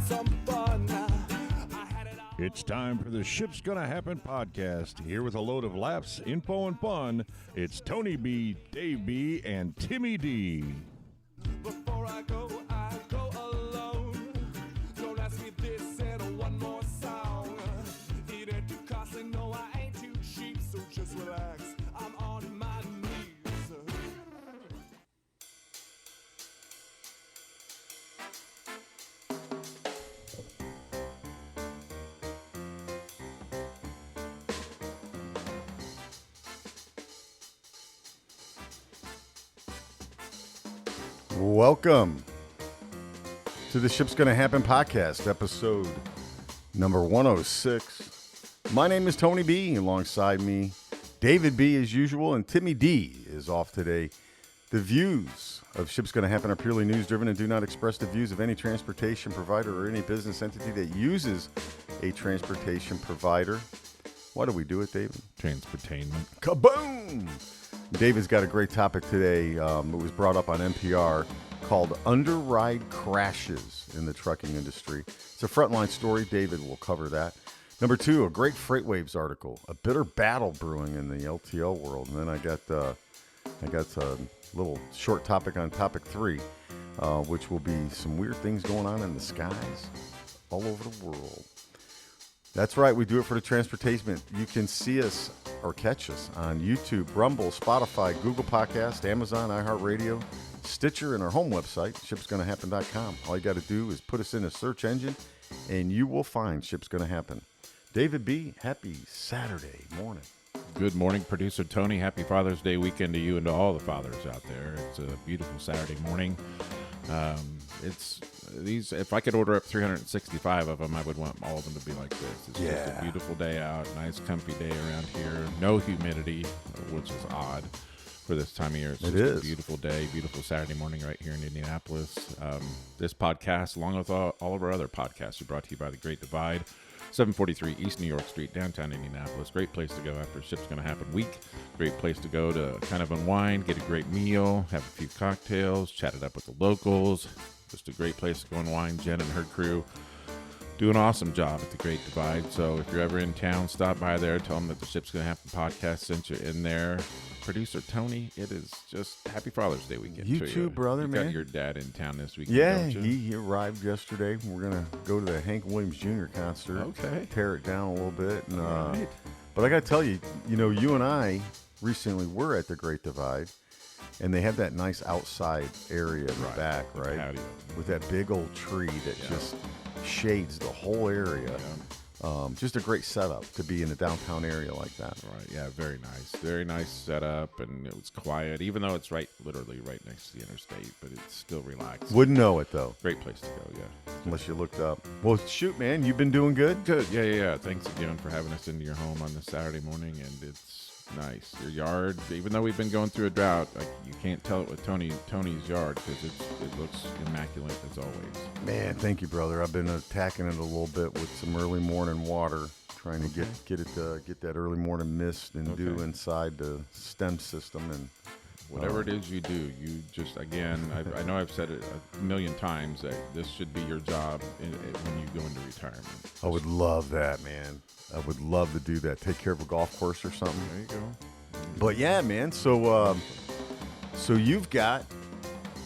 some fun. It's time for the Ship's Gonna Happen podcast. Here with a load of laughs, info, and fun, it's Tony B, Dave B, and Timmy D. Before I go alone. Don't ask me this and one more song. It ain't too costly, no, I ain't too cheap, so just relax. I'm on my knees. Welcome to the Ship's Gonna Happen Podcast, episode number 106. My name is Tony B. Alongside me, David B. as usual, and Timmy D. is off today. The views of Ship's Gonna Happen are purely news-driven and do not express the views of any transportation provider or any business entity that uses a transportation provider. Why do we do it, David? Transportainment. Kaboom! David's got a great topic today. It was brought up on NPR called Underride Crashes in the Trucking Industry. It's a frontline story. David will cover that. Number two, a great FreightWaves article, a bitter battle brewing in the LTL world. And then I got a little short topic on topic three, which will be some weird things going on in the skies all over the world. That's right. We do it for the transportation. You can see us or catch us on YouTube, Rumble, Spotify, Google Podcast, Amazon, iHeartRadio, Stitcher, and our home website, ShipsGonnaHappen.com. All you got to do is put us in a search engine, and you will find Ship's Gonna Happen. David B., happy Saturday morning. Good morning, producer Tony. Happy Father's Day weekend to you and to all the fathers out there. It's a beautiful Saturday morning. If I could order up 365 of them, I would want all of them to be like this. It's just a beautiful day out, nice comfy day around here. No humidity, which is odd for this time of year. It's just a beautiful day, beautiful Saturday morning right here in Indianapolis. This podcast, along with all of our other podcasts, are brought to you by The Great Divide, 743 East New York Street, downtown Indianapolis. Great place to go after Ship's Gonna Happen week. Great place to go to kind of unwind, get a great meal, have a few cocktails, chat it up with the locals. Just a great place to go unwind. Jen and her crew do an awesome job at The Great Divide. So if you're ever in town, stop by there. Tell them that the Ship's Gonna Happen podcast sent you in there. Producer Tony, it is just happy Father's Day weekend. You too, brother, man. You got your dad in town this weekend, Yeah, don't you? he arrived yesterday. We're going to go to the Hank Williams Jr. concert. Okay. Tear it down a little bit. And, All right. But I got to tell you, you and I recently were at the Great Divide, and they have that nice outside area in the back, right? Patio. With that big old tree that just shades the whole area. Just a great setup to be in a downtown area like that. Right, yeah, very nice. Very nice setup, and it was quiet, even though it's literally right next to the interstate, but it's still relaxed. Wouldn't know it, though. Great place to go, yeah. Unless you looked up. Well, shoot, man, you've been doing good? Good, yeah. Thanks again for having us into your home on this Saturday morning, and it's nice. Your yard, even though we've been going through a drought, you can't tell it with Tony's yard because it looks immaculate as always. Man, thank you, brother. I've been attacking it a little bit with some early morning water, trying to get that early morning mist and dew inside the stem system. And whatever it is you do, you just, again, I know I've said it a million times that this should be your job when you go into retirement. I would love that, man. I would love to do that. Take care of a golf course or something. There you go. But yeah, man. So you've got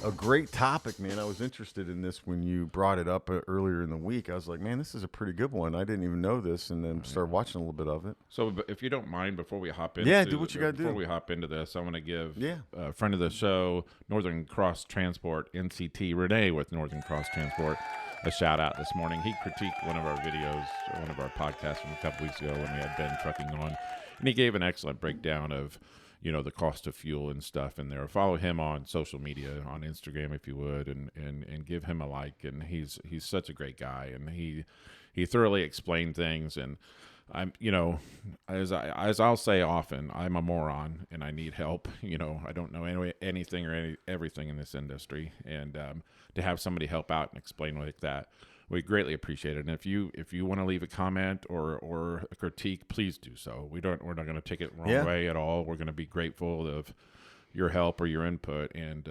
a great topic, man. I was interested in this when you brought it up earlier in the week. I was like, man, this is a pretty good one. I didn't even know this, and then started watching a little bit of it. So if you don't mind, before we hop into do what you got to do. Before we hop into this, I want to give a friend of the show, Northern Cross Transport, NCT, Renee with Northern Cross Transport, a shout out this morning. He critiqued one of our videos, one of our podcasts from a couple weeks ago when we had Ben Trucking on, and he gave an excellent breakdown of the cost of fuel and stuff in there. Follow him on social media, on Instagram if you would, and give him a like. And he's such a great guy, and he thoroughly explained things. And I'm, as I'll say often, I'm a moron and I need help. I don't know anything or everything in this industry, and to have somebody help out and explain like that, we greatly appreciate it. And if you want to leave a comment or a critique, please do so. We're not going to take it the wrong way at all. We're going to be grateful of your help or your input. And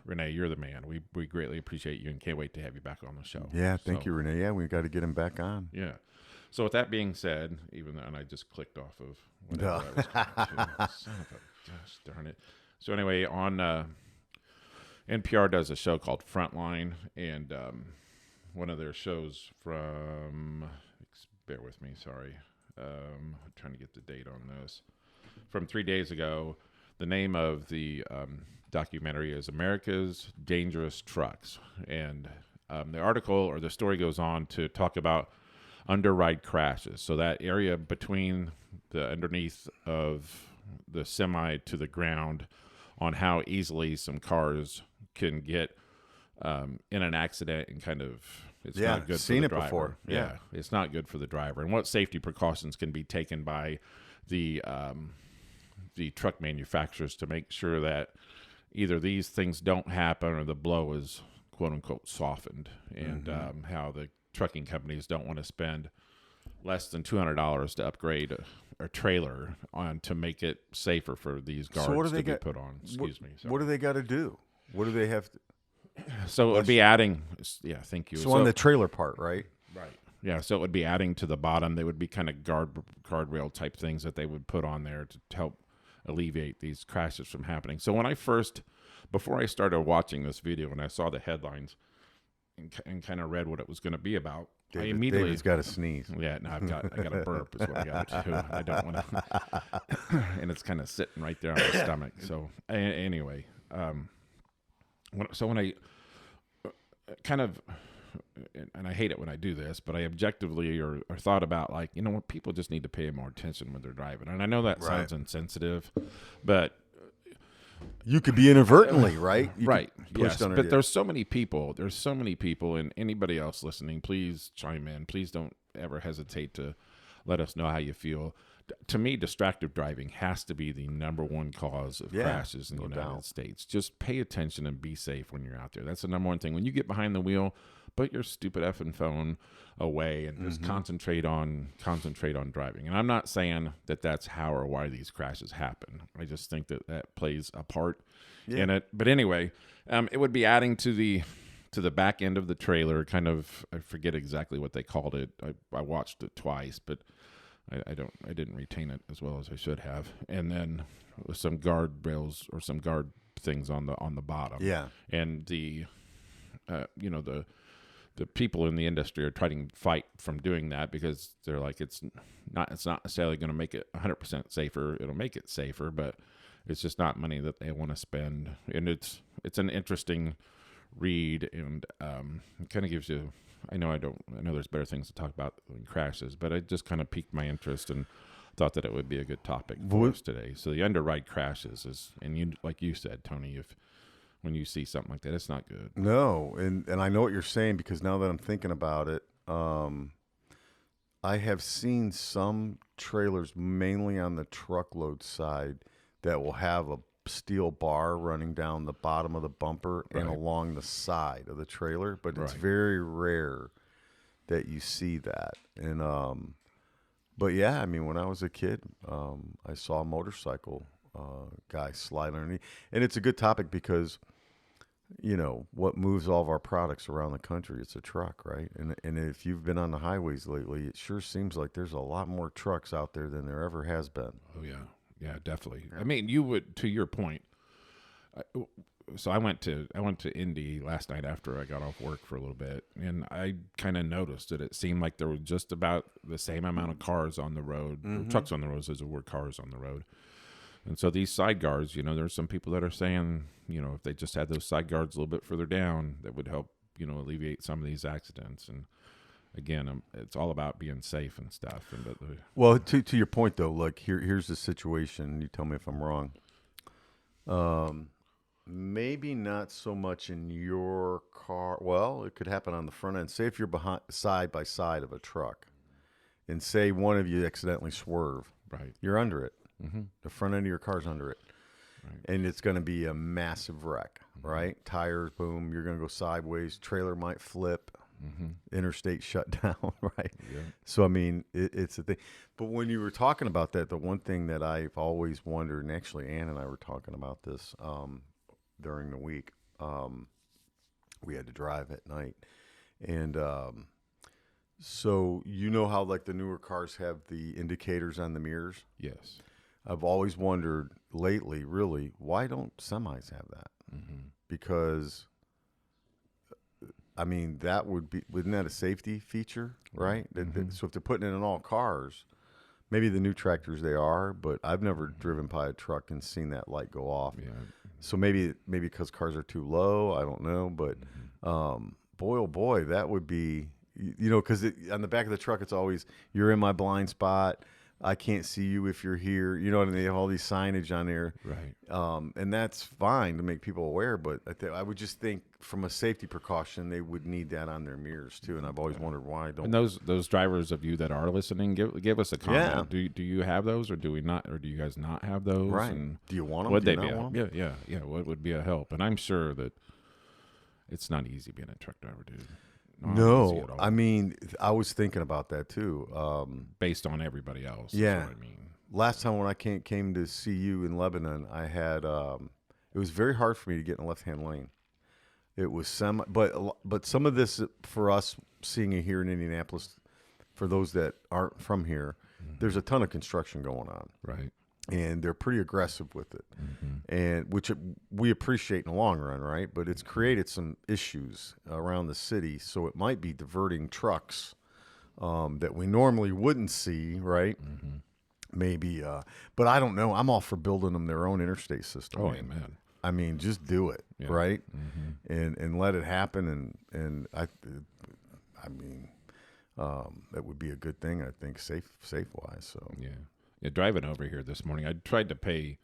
Renee, you're the man. We greatly appreciate you and can't wait to have you back on the show. Yeah, thank you, Renee. Yeah, we got to get him back on. Yeah. So with that being said, even though, and I just clicked off of whatever I was going to. Son of a gosh darn it. So anyway, on NPR does a show called Frontline, and one of their shows from, bear with me, sorry. I'm trying to get the date on this. From 3 days ago, the name of the documentary is America's Dangerous Trucks. And the article or the story goes on to talk about underride crashes. So that area between the underneath of the semi to the ground, on how easily some cars can get in an accident and kind of it's not good for the driver. Before. Yeah, it's not good for the driver. And what safety precautions can be taken by the truck manufacturers to make sure that either these things don't happen or the blow is quote unquote softened, and how the trucking companies don't want to spend less than $200 to upgrade a trailer on to make it safer for these guards to be put on. Excuse me. What do they got to do? What do they have to? So it would be adding. Yeah, thank you. So on the trailer part, right? Right. Yeah. So it would be adding to the bottom. They would be kind of guardrail type things that they would put on there to help alleviate these crashes from happening. So when before I started watching this video and I saw the headlines and kind of read what it was going to be about, David's got to sneeze. Yeah, no, I got a burp is what I got to do. I don't want to, and it's kind of sitting right there on my stomach. So anyway, when I kind of, and I hate it when I do this, but I objectively or thought about like, you know what, people just need to pay more attention when they're driving. And I know that sounds insensitive, but you could be inadvertently, right? Right. Yes. But there's so many people, and anybody else listening, please chime in. Please don't ever hesitate to let us know how you feel. To me, distracted driving has to be the number one cause of crashes in the United States. Just pay attention and be safe when you're out there. That's the number one thing. When you get behind the wheel, put your stupid effing phone away and just concentrate on driving. And I'm not saying that that's how or why these crashes happen. I just think that plays a part in it. But anyway, it would be adding to the back end of the trailer. Kind of, I forget exactly what they called it. I watched it twice, but I didn't retain it as well as I should have. And then with some guard rails or some guard things on the bottom. Yeah. And the people in the industry are trying to fight from doing that because they're like, it's not necessarily going to make it 100% safer. It'll make it safer, but it's just not money that they want to spend. And it's an interesting read, and it kind of gives you. I know there's better things to talk about than crashes, but it just kind of piqued my interest and thought that it would be a good topic for us today. So the underride crashes and you, like you said, Tony, when you see something like that, it's not good. No, and I know what you're saying because now that I'm thinking about it, I have seen some trailers, mainly on the truckload side, that will have a steel bar running down the bottom of the bumper and along the side of the trailer, but it's very rare that you see that. And but yeah, I mean, when I was a kid, I saw a motorcycle guy slide underneath, and it's a good topic because you know what moves all of our products around the country. It's a truck, right? And if you've been on the highways lately, it sure seems like there's a lot more trucks out there than there ever has been. Oh yeah. Yeah, definitely. I mean, you would, to your point. So I went to Indy last night after I got off work for a little bit, and I kind of noticed that it seemed like there were just about the same amount of cars on the road, or trucks on the roads as there were cars on the road. And so these side guards, there's some people that are saying, if they just had those side guards a little bit further down, that would help, alleviate some of these accidents. And again, it's all about being safe and stuff. Well, to your point though, like here's the situation. You tell me if I'm wrong. Maybe not so much in your car. Well, it could happen on the front end. Say if you're behind side by side of a truck, and say one of you accidentally swerve. Right. You're under it. The front end of your car's under it, and it's going to be a massive wreck. Right. Tires, boom. You're going to go sideways. Trailer might flip. interstate shut down, right? Yeah. So, I mean, it's a thing. But when you were talking about that, the one thing that I've always wondered, and actually Ann and I were talking about this during the week, we had to drive at night. And so you know how like the newer cars have the indicators on the mirrors? Yes. I've always wondered lately, really, why don't semis have that? Because, I mean, wouldn't that a safety feature, right? So if they're putting it in all cars, maybe the new tractors they are, but I've never driven by a truck and seen that light go off. Yeah. So maybe because cars are too low, I don't know. But boy, oh boy, that would be, because on the back of the truck, it's always, you're in my blind spot. I can't see you if you're here. And they have all these signage on there. Right. And that's fine to make people aware. But I would just think from a safety precaution, they would need that on their mirrors too. And I've always wondered why don't. And those drivers of you that are listening, give us a comment. Yeah. Do you have those, or do we not, or do you guys not have those? Right. And do you want them? Would do they you be? not want them? Yeah. What would be a help? And I'm sure that it's not easy being a truck driver, dude. Not easy No, at all. I mean, I was thinking about that too. Based on everybody else. Yeah. That's what I mean. Last time when I came to see you in Lebanon, I had it was very hard for me to get in the left-hand lane. It was but some of this for us seeing it here in Indianapolis, for those that aren't from here, there's a ton of construction going on, Right. and they're pretty aggressive with it, and which we appreciate in the long run, right? But it's created some issues around the city, so it might be diverting trucks that we normally wouldn't see, right? Maybe, but I don't know. I'm all for building them their own interstate system. Oh, man. amen. I mean, just do it, Yeah. right? And let it happen. And I mean, that would be a good thing. I think safe wise. So Yeah. Driving over here this morning, I tried to pay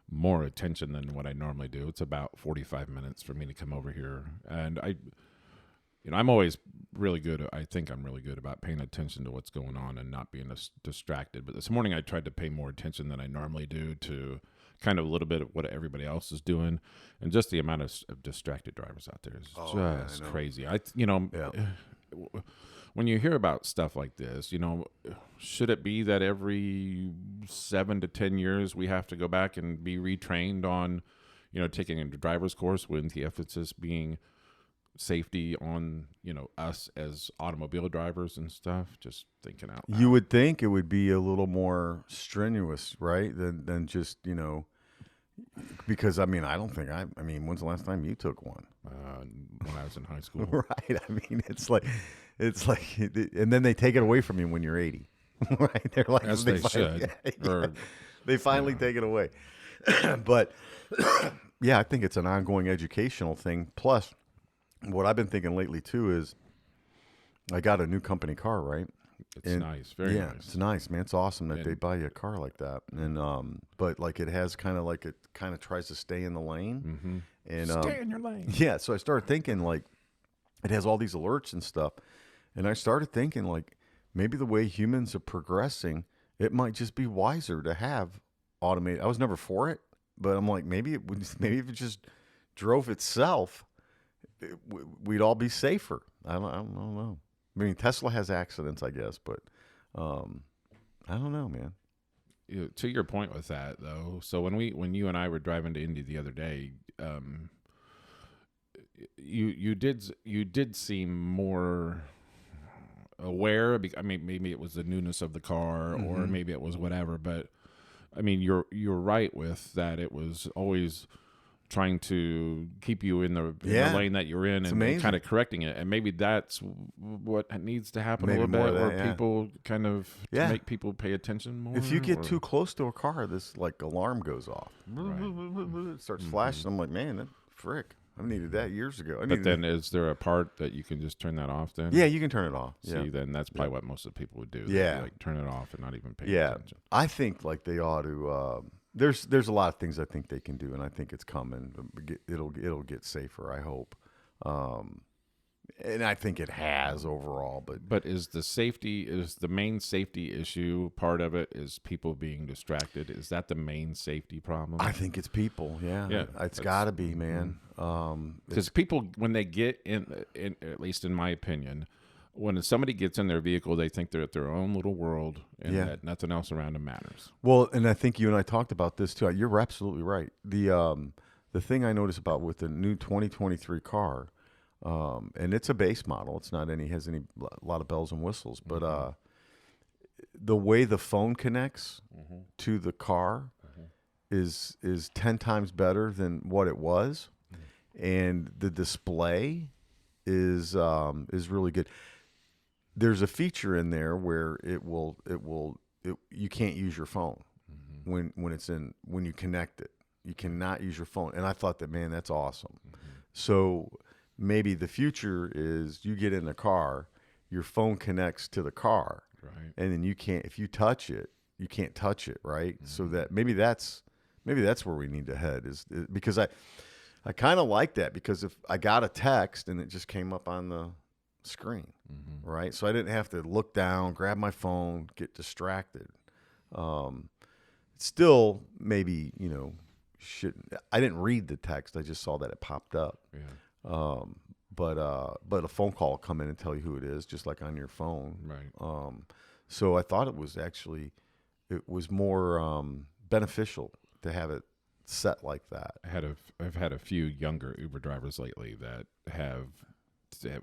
more attention than what I normally do. It's about 45 minutes for me to come over here, and I'm always really good. I think I'm really good about paying attention to what's going on and not being distracted. But this morning I tried to pay more attention than I normally do to kind of a little bit of what everybody else is doing, and just the amount of distracted drivers out there is just crazy. When you hear about stuff like this, should it be that every 7 to 10 years we have to go back and be retrained on, taking a driver's course with the emphasis being safety on us as automobile drivers and stuff? Just thinking out loud. you would think it would be a little more strenuous, right? Than just because I mean, I don't think I mean, when's the last time you took one? When I was in high school. Right. I mean, it's like, and then they take it away from you when you're 80, right? They're like, As they should. Or, they finally take it away. But yeah, I think it's an ongoing educational thing. Plus, what I've been thinking lately too is I got a new company car, right? it's nice. Very nice. It's nice, man. It's awesome that they buy you a car like that. And but like it kind of tries to stay in the lane. And Stay in your lane. yeah, so I started thinking like it has all these alerts and stuff. And I started thinking like maybe the way humans are progressing, it might just be wiser to have automated. I was never for it, but I'm like maybe if it just drove itself, we'd all be safer. I don't know. I mean, Tesla has accidents, I guess, but I don't know, man. To your point with that, though, so when you and I were driving to Indy the other day, you did seem more aware. I mean, maybe it was the newness of the car, or maybe it was whatever. But I mean, you're right with that. It was always trying to keep you in the lane that you're in, and kind of correcting it. And maybe that's what needs to happen a little bit, where people kind of to make people pay attention more. If you get too close to a car, this like alarm goes off. It starts flashing. I'm like, man, that frick. I needed that years ago. But then is there a part that you can just turn that off then? Yeah, you can turn it off. See, then that's probably what most of the people would do. Yeah. Like turn it off and not even pay attention. I think like they ought to. There's a lot of things I think they can do, and I think it's coming. It'll get safer. I hope. And I think it has overall, but is the main safety issue part of it is people being distracted? Is that the main safety problem? I think it's people. Yeah, it's got to be, man. Because people, when they get in, at least in my opinion, when somebody gets in their vehicle, they think they're at their own little world and that nothing else around them matters. Well, and I think you and I talked about this too. You're absolutely right. The thing I noticed about with the new 2023 car. And it's a base model. It's not has a lot of bells and whistles, but the way the phone connects to the car is 10 times better than what it was, and the display is really good. There's a feature in there where you can't use your phone when you connect it. You cannot use your phone, and I thought that, man, that's awesome. So. Maybe the future is you get in the car, your phone connects to the car, right? And then if you touch it, you can't touch it, right? So that maybe that's where we need to head is because I kind of like that, because if I got a text and it just came up on the screen, right? So I didn't have to look down, grab my phone, get distracted. Still, maybe shouldn't. I didn't read the text. I just saw that it popped up. Yeah. But a phone call will come in and tell you who it is, just like on your phone. Right. So I thought it was more beneficial to have it set like that. I've had a few younger Uber drivers lately that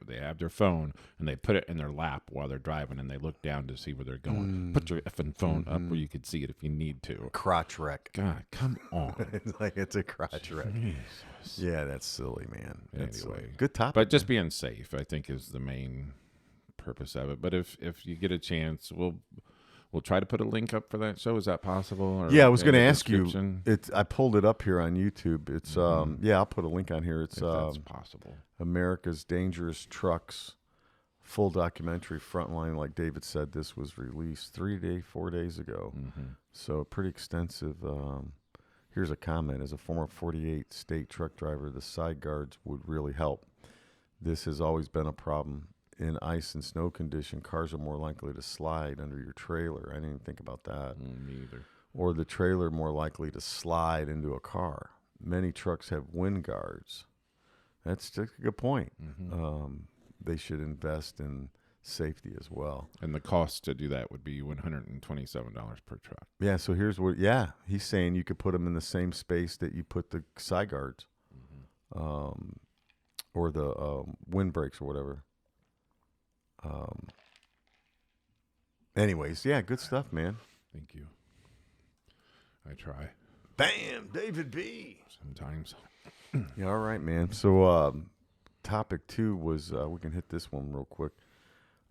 they have their phone and they put it in their lap while they're driving, and they look down to see where they're going. Put your effing phone up where you can see it if you need to. Crotch wreck. God, come on. It's like it's a crotch wreck. Jesus. Yeah, that's silly, man. That's Anyway, silly. Good topic. But just being safe, I think, is the main purpose of it. But if you get a chance, we'll try to put a link up for that show. Is that possible? Or yeah, I was going to ask you. description? I pulled it up here on YouTube. It's I'll put a link on here. It's If that's possible. America's Dangerous Trucks full documentary Frontline. Like David said, this was released 4 days ago. So pretty extensive. Here's a comment. As a former 48 state truck driver, the side guards would really help. This has always been a problem. In ice and snow condition, cars are more likely to slide under your trailer. I didn't even think about that. Me either. Or the trailer more likely to slide into a car. Many trucks have wind guards. That's just a good point. They should invest in safety as well. And the cost to do that would be $127 per truck. Yeah, so here's he's saying you could put them in the same space that you put the side guards, or the wind brakes or whatever. Anyways, yeah, good stuff, man. Thank you. I try. Bam, David B. Sometimes. Yeah, all right, man. So topic 2 was, we can hit this one real quick.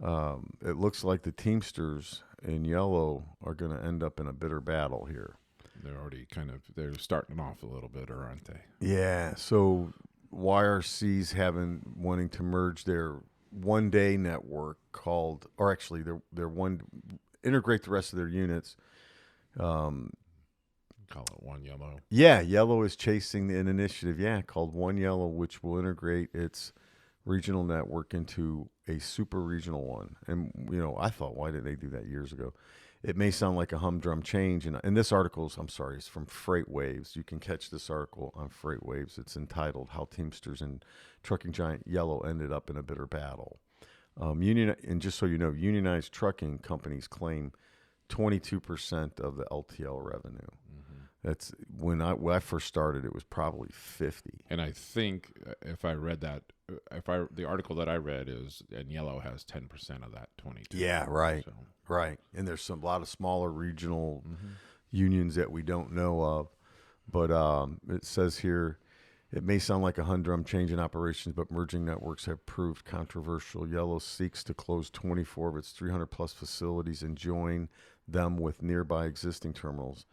It looks like the Teamsters in yellow are going to end up in a bitter battle here. They're already they're starting off a little bit, or aren't they? Yeah, so YRC's wanting to merge their one-day network integrate the rest of their units. Call it One Yellow. Yeah, Yellow is chasing an initiative, called One Yellow, which will integrate its regional network into a super regional one. And, I thought, why did they do that years ago? It may sound like a humdrum change. And this article is from Freight Waves. You can catch this article on Freight Waves. It's entitled How Teamsters and Trucking Giant Yellow Ended Up in a Bitter Battle. And just so you know, unionized trucking companies claim 22% of the LTL revenue. That's when I first started, it was probably 50. And I think if I read that, the article that I read is, and Yellow has 10% of that 22. Yeah, right, right. And there's a lot of smaller regional unions that we don't know of. But it says here, it may sound like a humdrum change in operations, but merging networks have proved controversial. Yellow seeks to close 24 of its 300-plus facilities and join them with nearby existing terminals.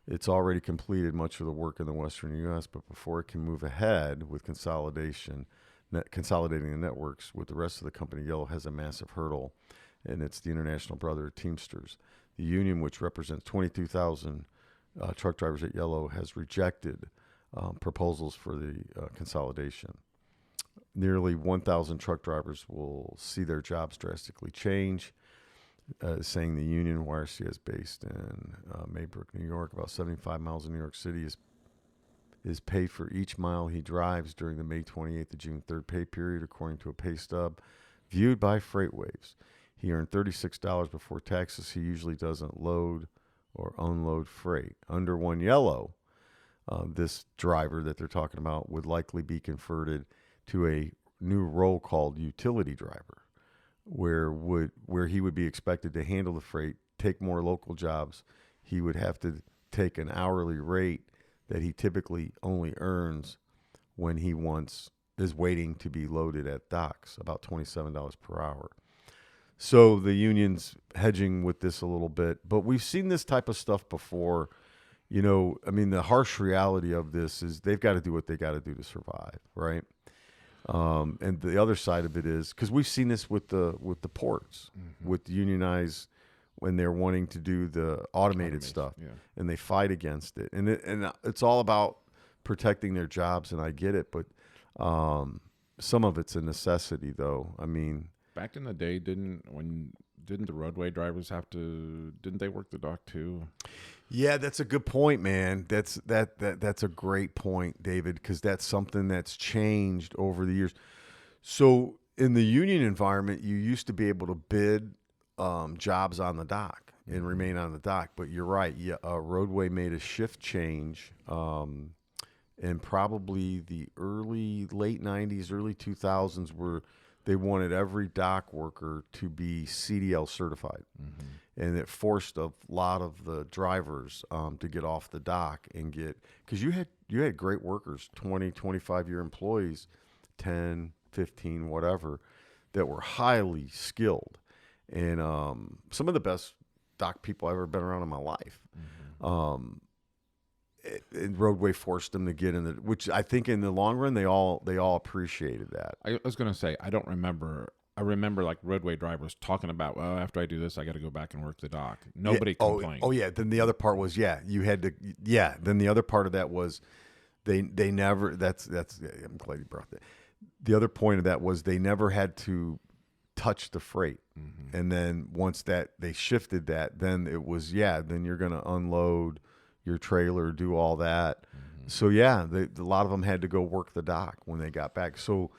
It's already completed much of the work in the western U.S., but before it can move ahead with consolidating the networks with the rest of the company, Yellow has a massive hurdle, and it's the International Brotherhood of Teamsters. The union, which represents 22,000 truck drivers at Yellow, has rejected proposals for the consolidation. Nearly 1,000 truck drivers will see their jobs drastically change. Saying the union, YRC is based in Maybrook, New York, about 75 miles in New York City, is paid for each mile he drives during the May 28th to June 3rd pay period, according to a pay stub viewed by FreightWaves. He earned $36 before taxes. He usually doesn't load or unload freight. Under One Yellow, this driver that they're talking about would likely be converted to a new role called utility driver, where he would be expected to handle the freight, take more local jobs. He would have to take an hourly rate that he typically only earns when he is waiting to be loaded at docks, about $27 per hour. So the union's hedging with this a little bit, but we've seen this type of stuff before. The harsh reality of this is they've got to do what they got to do to survive, right? And the other side of it is, because we've seen this with the ports, with unionized, when they're wanting to do the automated stuff, and they fight against it. And it's all about protecting their jobs, and I get it, but some of it's a necessity, though. I mean, back in the day, didn't the roadway drivers didn't they work the dock too? Yeah, that's a good point, man. That's a great point, David, because that's something that's changed over the years. So in the union environment, you used to be able to bid jobs on the dock and remain on the dock. But you're right. Yeah, roadway made a shift change, and probably the late 90s, early 2000s, where they wanted every dock worker to be CDL certified. And it forced a lot of the drivers to get off the dock and because you had great workers, 20, 25-year employees, 10, 15, whatever, that were highly skilled. And some of the best dock people I've ever been around in my life. And roadway forced them to get in which I think in the long run, they all appreciated that. I was going to say, I remember like roadway drivers talking about, well, after I do this, I got to go back and work the dock. Nobody complained. Oh yeah. Then the other part was, you had to, Then the other part of that was they never, I'm glad you brought that. The other point of that was they never had to touch the freight. And then once that they shifted that, then it was, then you're going to unload your trailer, do all that. So a lot of them had to go work the dock when they got back. So,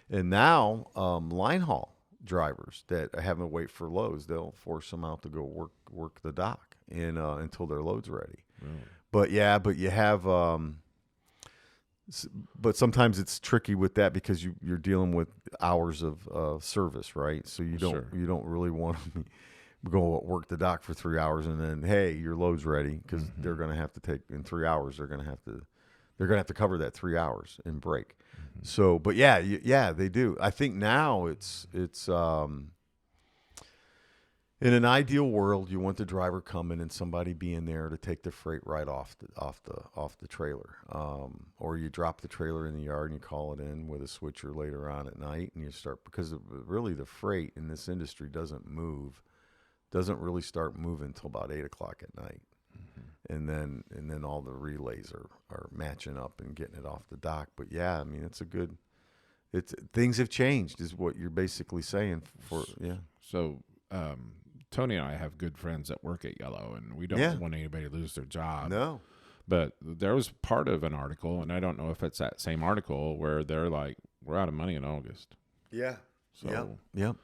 and now line haul drivers that are having to wait for loads, they'll force them out to go work the dock and until their load's ready. Really? But you have, but sometimes it's tricky with that because you're dealing with hours of service, right? So you don't really want to go work the dock for 3 hours and then, hey, your load's ready, because they're going to have to take in 3 hours. They're going to have to cover that 3 hours and break. So, but they do. I think now it's in an ideal world, you want the driver coming and somebody being there to take the freight right off the trailer, or you drop the trailer in the yard and you call it in with a switcher later on at night, and you start, because really the freight in this industry doesn't really start moving until about 8 o'clock at night. And then all the relays are matching up and getting it off the dock. But things have changed is what you're basically saying So Tony and I have good friends that work at Yellow, and we don't want anybody to lose their job. No. But there was part of an article, and I don't know if it's that same article, where they're like, we're out of money in August. Yeah. So Yep.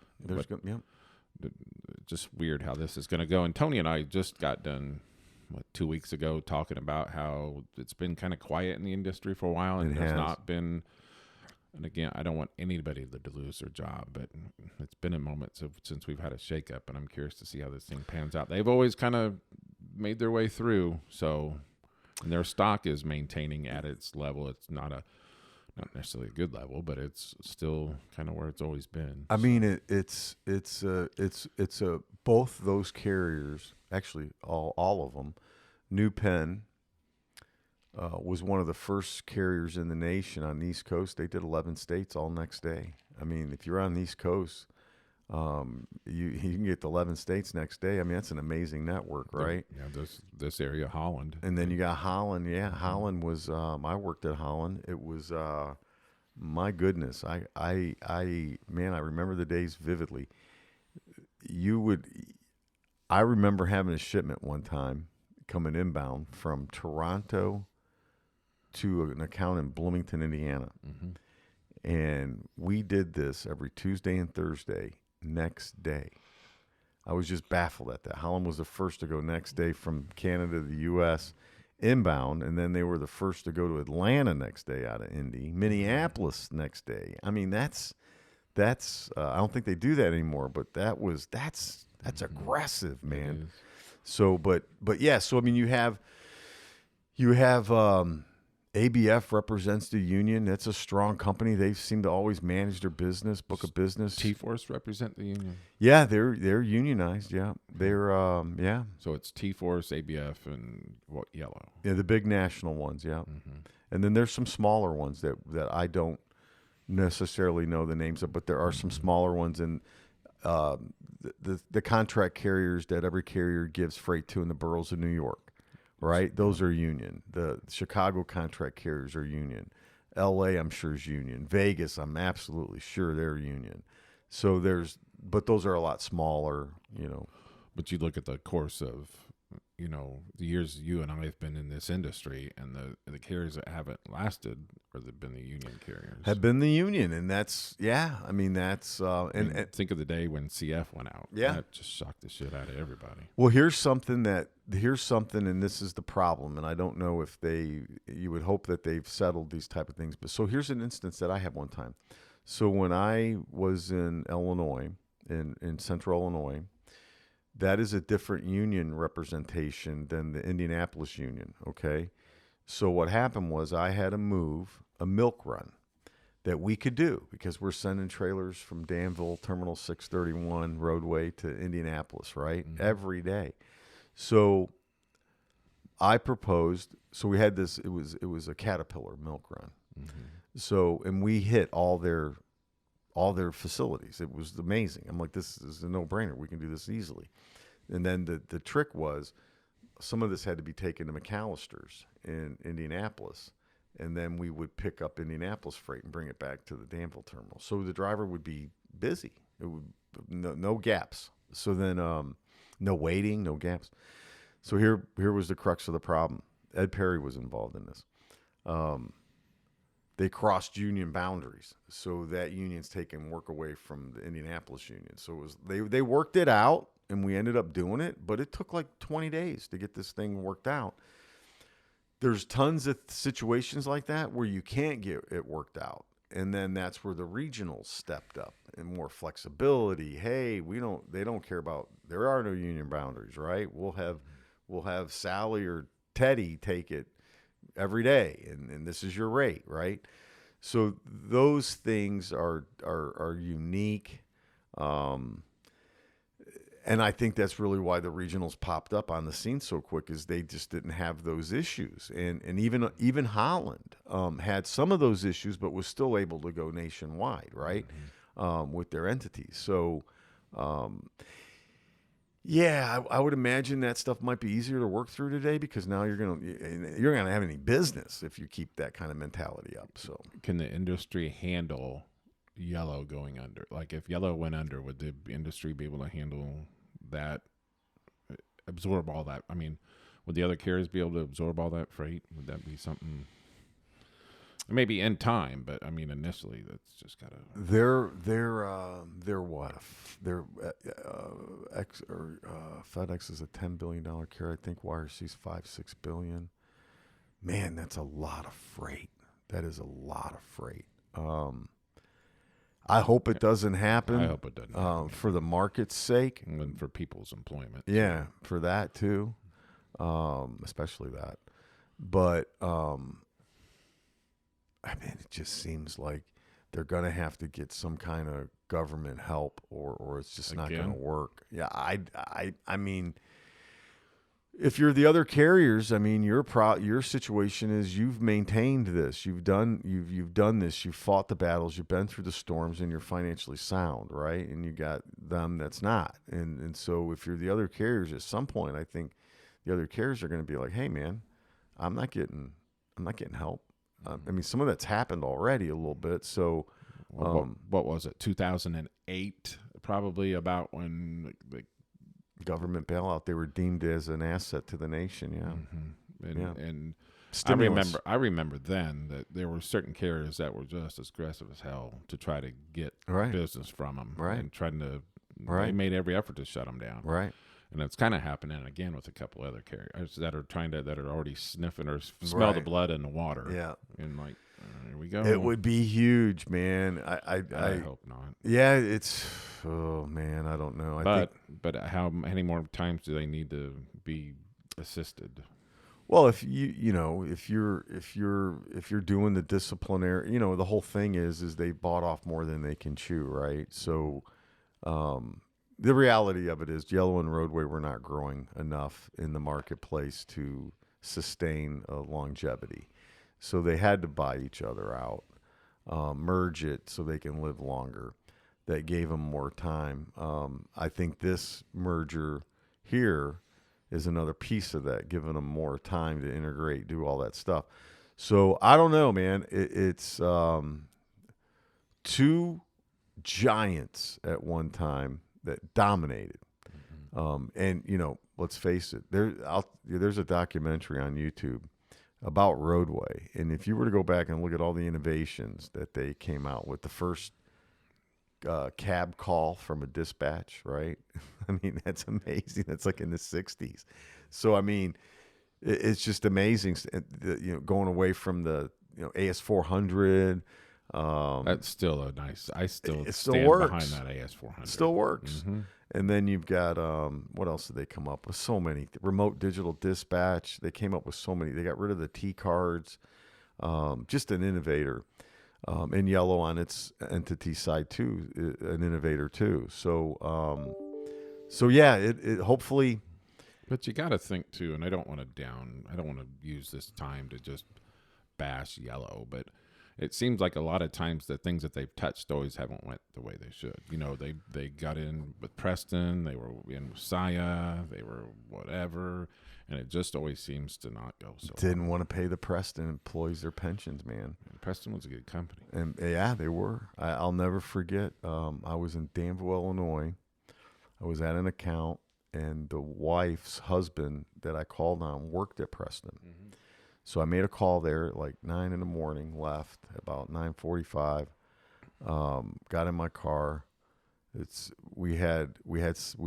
Just weird how this is going to go. And Tony and I just got done 2 weeks ago talking about how it's been kind of quiet in the industry for a while, and there's not been. And again, I don't want anybody to lose their job, but it's been a moment since we've had a shakeup, and I'm curious to see how this thing pans out. They've always kind of made their way through, and their stock is maintaining at its level. It's not necessarily a good level, but it's still kind of where it's always been. I mean, it's both those carriers, actually all of them. New Penn was one of the first carriers in the nation on the East Coast. They did 11 states all next day. I mean, if you're on the East Coast, you can get to 11 states next day. I mean, that's an amazing network, right? Yeah, this area, Holland. And then you got Holland. Yeah, Holland was, I worked at Holland. It was My goodness, man, I remember the days vividly. I remember having a shipment one time coming inbound from Toronto to an account in Bloomington, Indiana. And we did this every Tuesday and Thursday, next day. I was just baffled at that. Holland was the first to go next day from Canada to the U.S. inbound, and then they were the first to go to Atlanta next day out of Indy, Minneapolis next day. I mean, that's I don't think they do that anymore, but that's aggressive, man. So, but yeah, so I mean, you have ABF represents the union. That's a strong company. They seem to always manage their business, book of business. T-Force represent the union. Yeah, they're unionized. Yeah, they're yeah. So it's T-Force, ABF, and what Yellow? Yeah, the big national ones. Yeah, and then there's some smaller ones that I don't necessarily know the names of, but there are some smaller ones, and the contract carriers that every carrier gives freight to in the boroughs of New York. Right, those are union. The Chicago contract carriers are union. L.A. I'm sure is union. Vegas, I'm absolutely sure they're union. So but those are a lot smaller, you know. But you look at the course of, the years you and I have been in this industry, and the carriers that haven't lasted have been the union carriers. Have been the union, and that's I mean that's and think of the day when CF went out. Yeah, that just shocked the shit out of everybody. Well, here's something, and this is the problem, and I don't know if you would hope that they've settled these type of things, but so here's an instance that I had one time. So when I was in Illinois, in Central Illinois. That is a different union representation than the Indianapolis union, okay? So what happened was I had to move a milk run that we could do because we're sending trailers from Danville, Terminal 631 roadway to Indianapolis, right? Every day. So I proposed, so we had this, it was a Caterpillar milk run. So, and we hit all their facilities. It was amazing. I'm like, this is a no-brainer. We can do this easily. And then the trick was some of this had to be taken to McAllister's in Indianapolis, and then we would pick up Indianapolis freight and bring it back to the Danville terminal. So the driver would be busy. It would no gaps. So then no waiting, no gaps. So here was the crux of the problem. Ed Perry was involved in this. They crossed union boundaries, so that union's taking work away from the Indianapolis union. So it was they worked it out, and we ended up doing it, but it took like 20 days to get this thing worked out. There's tons of situations like that where you can't get it worked out, and then that's where the regionals stepped up and more flexibility. Hey, they don't care about, there are no union boundaries, right? We'll have Sally or Teddy take it every day, and this is your rate, right? So those things are unique, and I think that's really why the regionals popped up on the scene so quick, is they just didn't have those issues, and even Holland had some of those issues, but was still able to go nationwide, right, with their entities. So. Yeah, I would imagine that stuff might be easier to work through today because now you're gonna have any business if you keep that kind of mentality up. So, can the industry handle Yellow going under? Like, if Yellow went under, would the industry be able to handle that, absorb all that? I mean, would the other carriers be able to absorb all that freight? Would that be something? Maybe in time, but I mean, initially, that's just gotta. They're what? FedEx is a $10 billion carrier. I think YRC's $5-6 billion. Man, that's a lot of freight. That is a lot of freight. I hope it doesn't happen. I hope it doesn't. For the market's sake, and for people's employment. Yeah, for that too, especially that. But. I mean, it just seems like they're going to have to get some kind of government help, or it's just not going to work. Yeah, I mean, if you're the other carriers, I mean, your situation is you've maintained this, you've done this, you've fought the battles, you've been through the storms, and you're financially sound, right? And you got them that's not, and so if you're the other carriers, at some point, I think the other carriers are going to be like, hey, man, I'm not getting help. I mean, some of that's happened already a little bit. So, what was it? 2008, probably about when the government bailout, they were deemed as an asset to the nation. And Stimulus. I remember then that there were certain carriers that were just as aggressive as hell to try to get business from them, and trying to. They made every effort to shut them down, And it's kind of happening again with a couple other carriers that are already sniffing or smell the blood in the water. Yeah, and like, here we go. It would be huge, man. I hope not. Yeah, it's. Oh man, I don't know. But how many more times do they need to be assisted? Well, if if you're doing the disciplinary, the whole thing is they bought off more than they can chew, right? So, the reality of it is Yellow and Roadway were not growing enough in the marketplace to sustain longevity. So they had to buy each other out, merge it so they can live longer. That gave them more time. I think this merger here is another piece of that, giving them more time to integrate, do all that stuff. So I don't know, man. It's two giants at one time that dominated. And, let's face it, there's a documentary on YouTube about Roadway. And if you were to go back and look at all the innovations that they came out with, the first cab call from a dispatch, right? I mean, that's amazing. That's like in the 60s. So, I mean, it's just amazing, going away from the, AS400. That's still a nice, I still it stand works. behind that AS400. It still works. And then you've got, what else did they come up with? So many. Remote digital dispatch. They came up with so many. They got rid of the T cards. Just an innovator. And Yellow on its entity side too, an innovator too. So, yeah, it hopefully. But you got to think too, and I don't want to use this time to just bash Yellow, but it seems like a lot of times the things that they've touched always haven't went the way they should. They got in with Preston, they were in with Saya, they were whatever, and it just always seems to not go so. Didn't want to pay the Preston employees their pensions, man. And Preston was a good company. And yeah, they were. I'll never forget. I was in Danville, Illinois. I was at an account, and the wife's husband that I called on worked at Preston. So I made a call there at like 9 a.m, left about 9:45, got in my car. We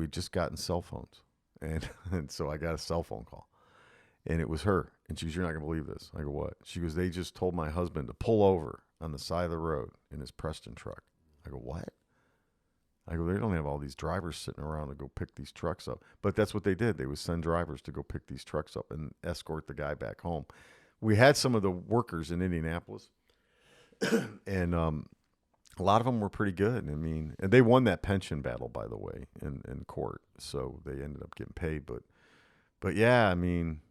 just gotten cell phones, and so I got a cell phone call, and it was her. And she goes, "You're not gonna believe this." I go, "What?" She goes, "They just told my husband to pull over on the side of the road in his Preston truck." I go, "What?" I go, "They don't have all these drivers sitting around to go pick these trucks up." But that's what they did. They would send drivers to go pick these trucks up and escort the guy back home. We had some of the workers in Indianapolis, and a lot of them were pretty good. I mean, and they won that pension battle, by the way, in court. So they ended up getting paid. But yeah, I mean,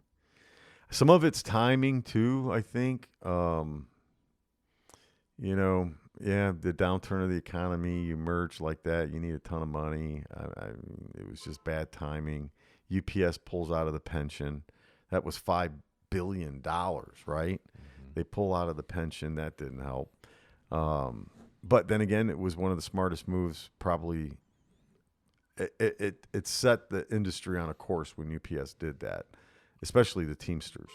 some of it's timing too, I think. Yeah, the downturn of the economy, you merge like that, you need a ton of money. It was just bad timing. UPS pulls out of the pension. That was $5 billion, right? They pull out of the pension. That didn't help. But then again, it was one of the smartest moves. Probably, it set the industry on a course when UPS did that, especially the Teamsters.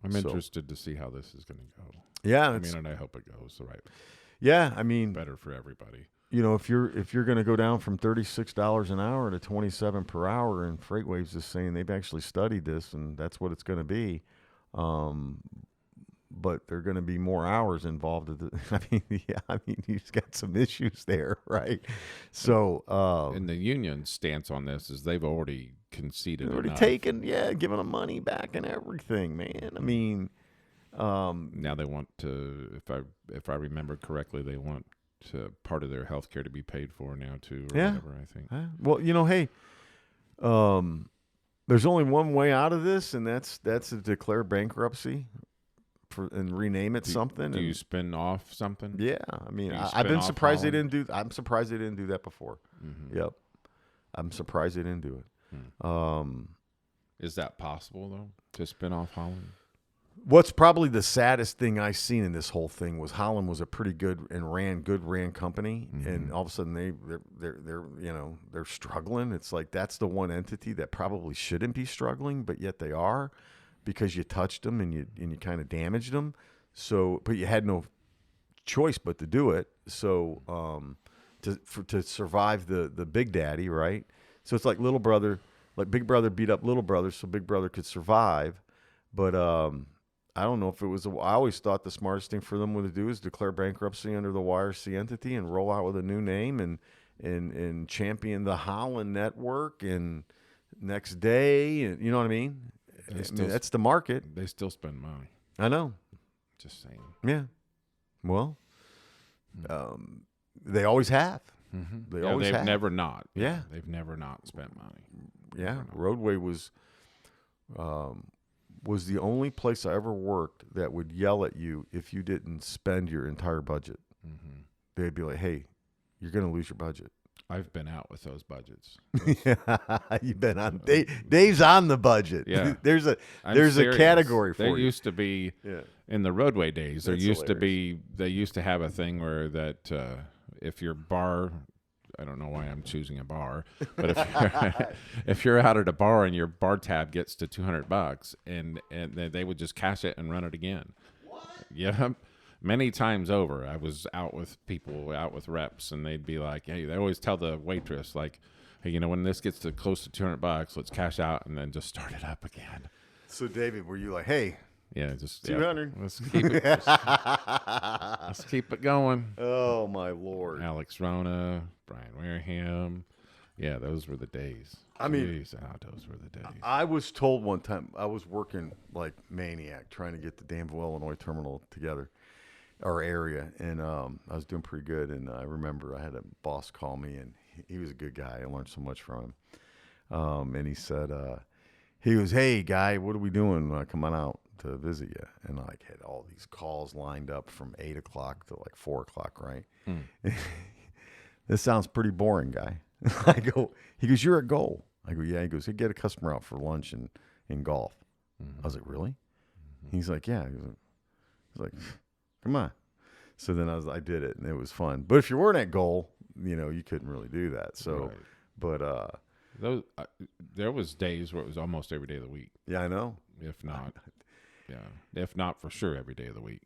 I'm interested to see how this is going to go. Yeah, and I hope it goes the right way. Yeah, I mean, better for everybody. If you're going to go down from $36 an hour to $27 per hour, and FreightWaves is saying they've actually studied this, and that's what it's going to be. But there are going to be more hours involved. You've got some issues there, right? So, and the union's stance on this is they've already conceded. They've already taken, giving them money back and everything, man. I mean, now they want to, if I remember correctly, they want part of their health care to be paid for now too, or whatever, I think. Well, hey, there's only one way out of this, and that's to declare bankruptcy and rename it something. Do you spin off something? Yeah, I mean, I've been surprised they didn't do. I'm surprised they didn't do that before. Yep, I'm surprised they didn't do it. Is that possible though, to spin off Holland? What's probably the saddest thing I seen in this whole thing was Holland was a pretty good ran company, and all of a sudden they're struggling. It's like that's the one entity that probably shouldn't be struggling, but yet they are because you touched them and you kind of damaged them. So, but you had no choice but to do it. So, to survive the Big Daddy, right? So it's like little brother, like Big Brother beat up little brother, so Big Brother could survive, but I don't know if it was. I always thought the smartest thing for them to do is declare bankruptcy under the YRC entity and roll out with a new name and champion the Holland network and next day. And you know what I mean? That's the market. They still spend money. I know. Just saying. Yeah. Well, they always have. Mm-hmm. They always they've have. never not. Yeah. They've never not spent money. Yeah. Roadway was the only place I ever worked that would yell at you if you didn't spend your entire budget. Mm-hmm. They'd be like, "Hey, you're going to lose your budget." I've been out with those budgets. You've been on. Dave's on the budget. Yeah, there's a serious. category for there you. Used to be in the Roadway days. There used to be. They used to have a thing where that if your bar. I don't know why I'm choosing a bar, but if you're out at a bar and your bar tab gets to $200 and they would just cash it and run it again. What? Yeah, many times over. I was out with people, out with reps, and they'd be like, "Hey," they always tell the waitress like, "Hey, when this gets to close to $200, let's cash out and then just start it up again." So, David, were you like, "Hey"? Yeah, just 200. Yeah, let's keep it. Let's keep it going. Oh my Lord! Alex Rona, Brian Wareham. Yeah, those were the days. I mean, those were the days. I was told one time I was working like maniac trying to get the Danville, Illinois terminal together, our area, and I was doing pretty good. And I remember I had a boss call me, and he was a good guy. I learned so much from him. And he said, he was, "Hey, guy, what are we doing? Come on out to visit you." And I had all these calls lined up from 8 o'clock to like 4 o'clock, right? This sounds pretty boring, guy. He goes, "You're at Goal." I go, "Yeah." He goes, "Hey, get a customer out for lunch and golf." I was like, "Really?" He's like, "Yeah." He was like, "Come on." So then I did it, and it was fun. But if you weren't at Goal, you couldn't really do that. So, right. But those there was days where it was almost every day of the week. Yeah, I know. If not for sure every day of the week.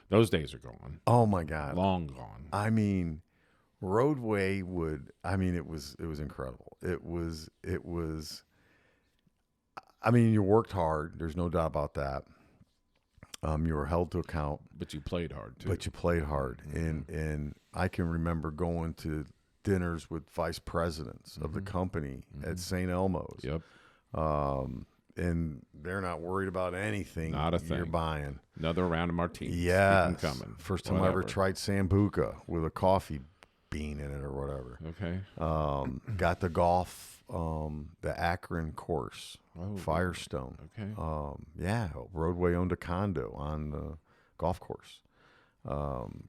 Those days are gone. Oh my God, long gone. I mean, Roadway it was incredible. It was. I mean, you worked hard. There's no doubt about that. You were held to account, but you played hard too. Mm-hmm. and I can remember going to dinners with vice presidents of the company at St. Elmo's. Yep. And they're not worried about anything. Not a thing. You're buying another round of martinis. Yeah, coming. First time I ever tried Sambuca with a coffee bean in it or whatever. Okay. Got the golf, the Akron course, Firestone. Okay. Roadway owned a condo on the golf course.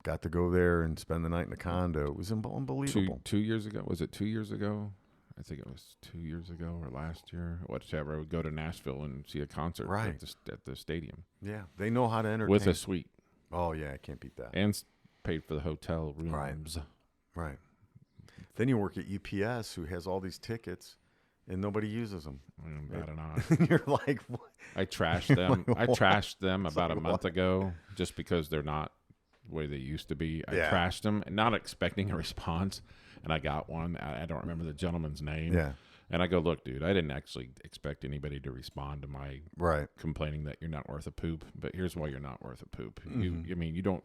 Got to go there and spend the night in the condo. It was unbelievable. 2 years ago, was it 2 years ago? I think it was 2 years ago or last year, whatever. I would go to Nashville and see a concert at the stadium. Yeah, they know how to entertain. With a suite. Oh, yeah, I can't beat that. And paid for the hotel rooms. Right. Then you work at UPS, who has all these tickets, and nobody uses them. Bad enough. You're like, what? I trashed them. I trashed them about a month ago just because they're not the way they used to be. I trashed them, not expecting a response. And I got one. I don't remember the gentleman's name. Yeah. And I go, "Look, dude, I didn't actually expect anybody to respond to my complaining that you're not worth a poop. But here's why you're not worth a poop. You don't.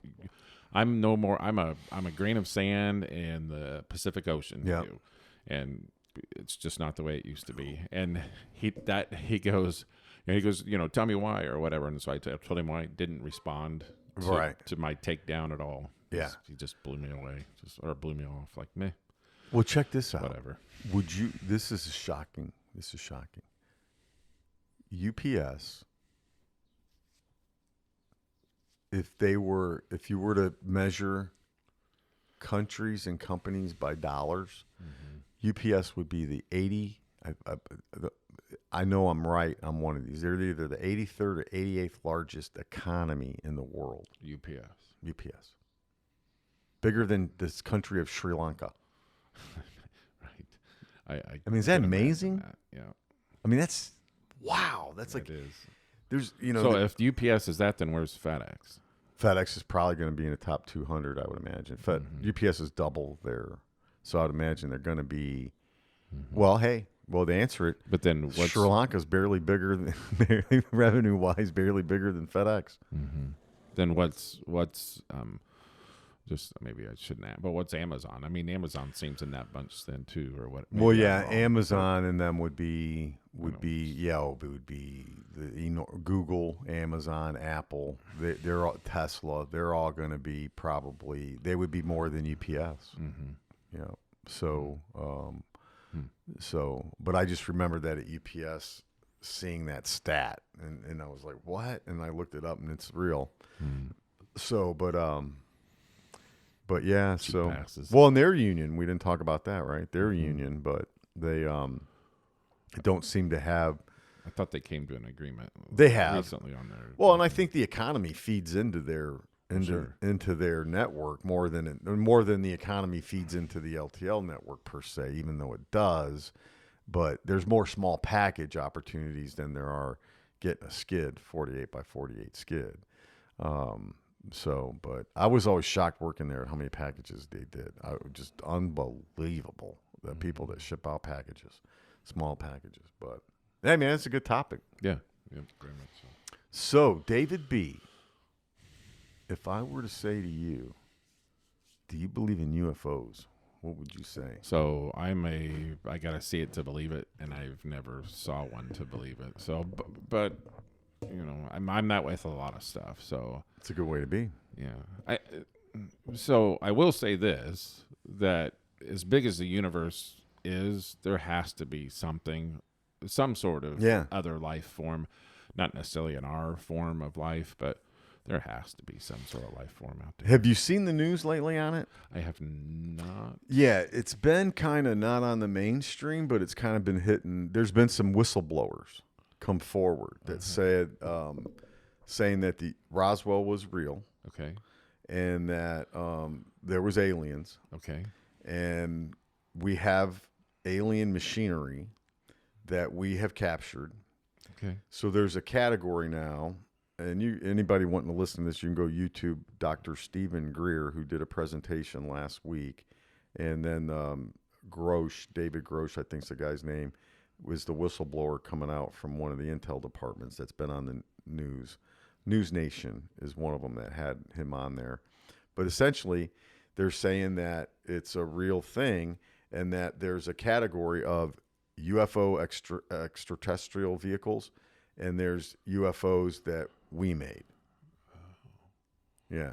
I'm no more. I'm a grain of sand in the Pacific Ocean to you, and it's just not the way it used to be." And he goes, "Tell me why or whatever." And so I told him why I didn't respond to my takedown at all. Yeah. He just blew me away, or blew me off. Like, meh. Well, check this out. Whatever. Would you? This is shocking. UPS. If you were to measure countries and companies by dollars, UPS would be the I know I'm right on one of these. They're either the 83rd or 88th largest economy in the world. UPS. Bigger than this country of Sri Lanka. Right. I mean, is that amazing? That. Yeah. I mean, that's wow. That's it is. There's, So if UPS is that, then where's FedEx? FedEx is probably going to be in the top 200, I would imagine. UPS is double there. So I'd imagine they're going to be, well, to answer it. But then Sri Lanka's barely bigger than, revenue-wise, barely bigger than FedEx. Then what's just maybe I shouldn't add, but what's Amazon? I mean, Amazon seems in that bunch then too, or what? Well, yeah, Amazon and them would be Google, Amazon, Apple, they're all, Tesla. They're all going to be probably, they would be more than UPS. You know, so but I just remember that at UPS seeing that stat and I was like, what? And I looked it up and it's real. So, but yeah, so well, in their union, we didn't talk about that, right? Their union, but they don't seem to have. I thought they came to an agreement. They have recently on their. Well, and I think the economy feeds into their into their network more than the economy feeds into the LTL network per se, even though it does. But there's more small package opportunities than there are getting a skid, 48 by 48 skid. But I was always shocked working there at how many packages they did. Just unbelievable, the people that ship out packages, small packages. But, hey, man, it's a good topic. Yeah, very much so. So, David B., if I were to say to you, do you believe in UFOs? What would you say? So I got to see it to believe it, and I've never saw one to believe it. So, but you know, I'm that way with a lot of stuff. So it's a good way to be. Yeah. So I will say this, that as big as the universe is, there has to be something, some sort of other life form, not necessarily in our form of life, but there has to be some sort of life form out there. Have you seen the news lately on it? I have not. Yeah, it's been kind of not on the mainstream, but it's kind of been hitting. There's been some whistleblowers come forward that said, saying that the Roswell was real. Okay. And that there was aliens. Okay. And we have alien machinery that we have captured. Okay. So there's a category now. And anybody wanting to listen to this, you can go YouTube Dr. Stephen Greer, who did a presentation last week. And then David Grosh, I think is the guy's name, was the whistleblower coming out from one of the intel departments that's been on the news. News Nation is one of them that had him on there. But essentially, they're saying that it's a real thing and that there's a category of UFO extraterrestrial vehicles, and there's UFOs that we made. Yeah.